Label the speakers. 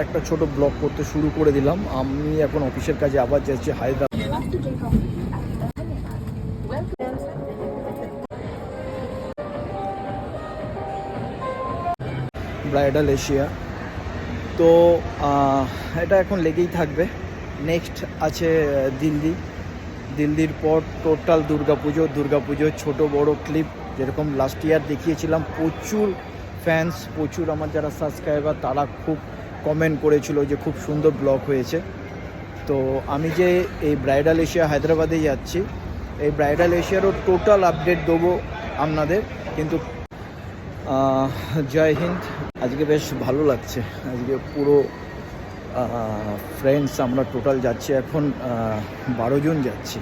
Speaker 1: একটা ছোট ব্লগ করতে শুরু করে দিলাম। আমি এখন অফিসের কাজে আবার যাচ্ছি হায়দ্রাবাদ। ব্রাইডাল এশিয়া, তো এটা এখন লেগেই থাকবে। নেক্সট আছে দিল্লির পর টোটাল দুর্গাপুজো ছোট বড় ক্লিপ, যেরকম লাস্ট ইয়ার দেখিয়েছিলাম। প্রচুর ফ্যান্স, প্রচুর আমার যারা সাবস্ক্রাইবার তারা খুব কমেন্ট করেছিল যে খুব সুন্দর ব্লগ হয়েছে। তো আমি যে এই ব্রাইডাল এশিয়া হায়দ্রাবাদে যাচ্ছি, এই ব্রাইডাল এশিয়ারও টোটাল আপডেট দেবো আপনাদের। কিন্তু জয় হিন্দ। আজকে বেশ ভালো লাগছে, আজকে পুরো ফ্রেন্ডস আমরা টোটাল যাচ্ছি, এখন 12 জন যাচ্ছি।